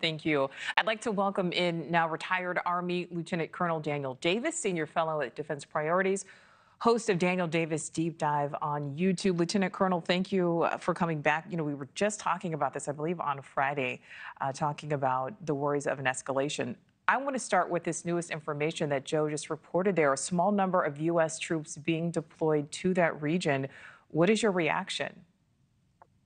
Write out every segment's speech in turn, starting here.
Thank you. I'd like to welcome in now retired Army Lieutenant Colonel Daniel Davis, Senior Fellow at Defense Priorities, host of Daniel Davis Deep Dive on YouTube. Lieutenant Colonel, thank you for coming back. We were just talking about this, I believe, on Friday, talking about the worries of an escalation. I want to start with this newest information that Joe just reported there, a small number of U.S. troops being deployed to that region. What is your reaction?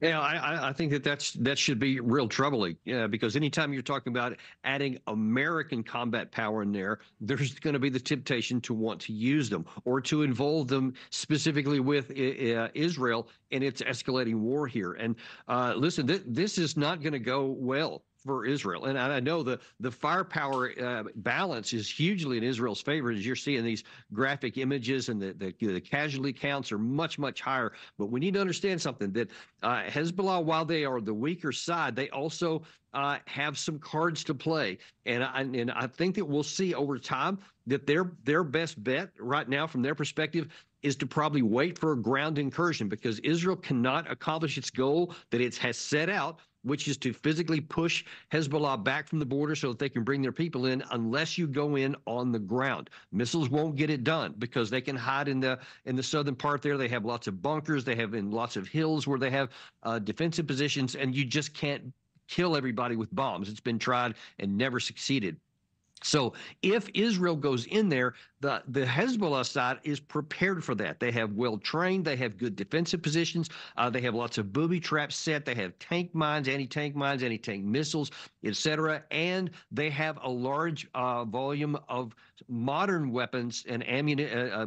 Yeah, I think that should be real troubling, because anytime you're talking about adding American combat power in there, there's going to be the temptation to want to use them or to involve them specifically with Israel in its escalating war here. And listen, this is not going to go well for Israel. And I know the firepower balance is hugely in Israel's favor, as you're seeing these graphic images, and the casualty counts are much, much higher. But we need to understand something, that Hezbollah, while they are the weaker side, they also have some cards to play. And I think that we'll see over time that their best bet right now from their perspective is to probably wait for a ground incursion, because Israel cannot accomplish its goal that it has set out, which is to physically push Hezbollah back from the border so that they can bring their people in, unless you go in on the ground. Missiles won't get it done because they can hide in the southern part there. They have lots of bunkers. They have in lots of hills where they have defensive positions, and you just can't kill everybody with bombs. It's been tried and never succeeded. So if Israel goes in there, the Hezbollah side is prepared for that. They have well trained. They have good defensive positions. They have lots of booby traps set. They have tank mines, anti-tank missiles, etc. And they have a large volume of modern weapons and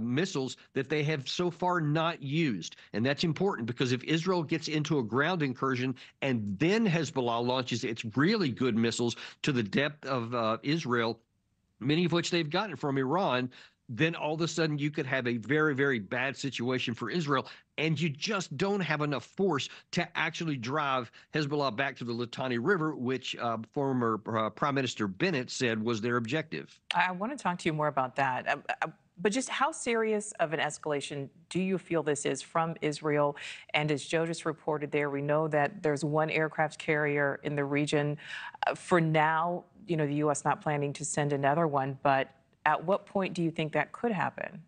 missiles that they have so far not used. And that's important, because if Israel gets into a ground incursion and then Hezbollah launches its really good missiles to the depth of Israel, many of which they've gotten from Iran, then all of a sudden you could have a very, very bad situation for Israel, and you just don't have enough force to actually drive Hezbollah back to the Litani River, which former Prime Minister Bennett said was their objective. I want to talk to you more about that. But just how serious of an escalation do you feel this is from Israel? And as Joe just reported there, we know that there's one aircraft carrier in the region. For now, the U.S. not planning to send another one, but at what point do you think that could happen?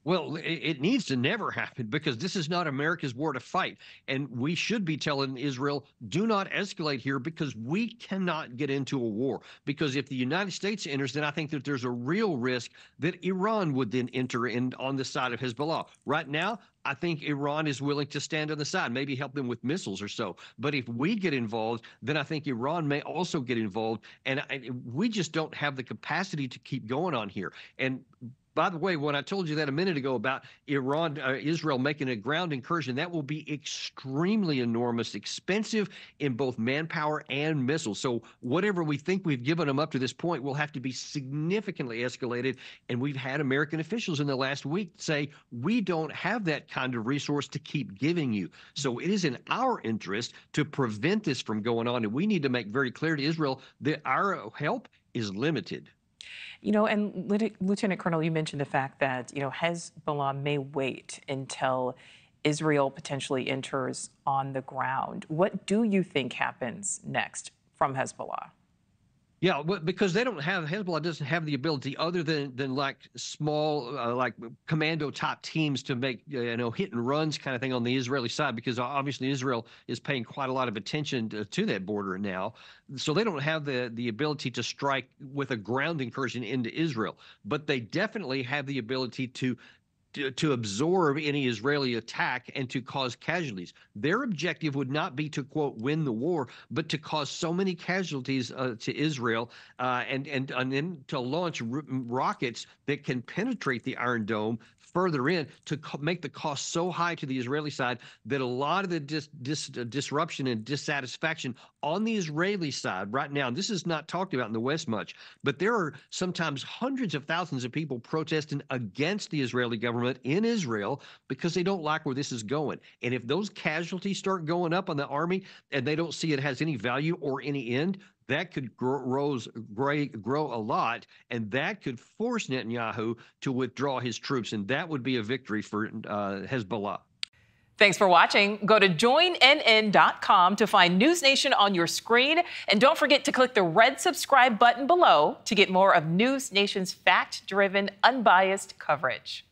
Well, it needs to never happen, because this is not America's war to fight. And we should be telling Israel, do not escalate here, because we cannot get into a war. Because if the United States enters, then I think that there's a real risk that Iran would then enter in on the side of Hezbollah. Right now, I think Iran is willing to stand on the side, maybe help them with missiles or so. But if we get involved, then I think Iran may also get involved. And we just don't have the capacity to keep going on here. And by the way, when I told you that a minute ago about Israel making a ground incursion, that will be extremely enormous, expensive in both manpower and missiles. So whatever we think we've given them up to this point will have to be significantly escalated. And we've had American officials in the last week say, we don't have that kind of resource to keep giving you. So it is in our interest to prevent this from going on. And we need to make very clear to Israel that our help is limited. And Lieutenant Colonel, you mentioned the fact that, Hezbollah may wait until Israel potentially enters on the ground. What do you think happens next from Hezbollah? Yeah, because Hezbollah doesn't have the ability, other than like small, like commando type teams, to make hit and runs kind of thing on the Israeli side, because obviously Israel is paying quite a lot of attention to that border now. So they don't have the ability to strike with a ground incursion into Israel, but they definitely have the ability to absorb any Israeli attack and to cause casualties. Their objective would not be to, quote, win the war, but to cause so many casualties to Israel, and then to launch rockets that can penetrate the Iron Dome further in, to make the cost so high to the Israeli side that a lot of the disruption and dissatisfaction on the Israeli side right now, and this is not talked about in the West much, but there are sometimes hundreds of thousands of people protesting against the Israeli government in Israel because they don't like where this is going. And if those casualties start going up on the army and they don't see it has any value or any end, that could grow a lot, and that could force Netanyahu to withdraw his troops, and that would be a victory for Hezbollah. Thanks for watching. Go to joinnn.com to find News Nation on your screen. And don't forget to click the red subscribe button below to get more of News Nation's fact-driven, unbiased coverage.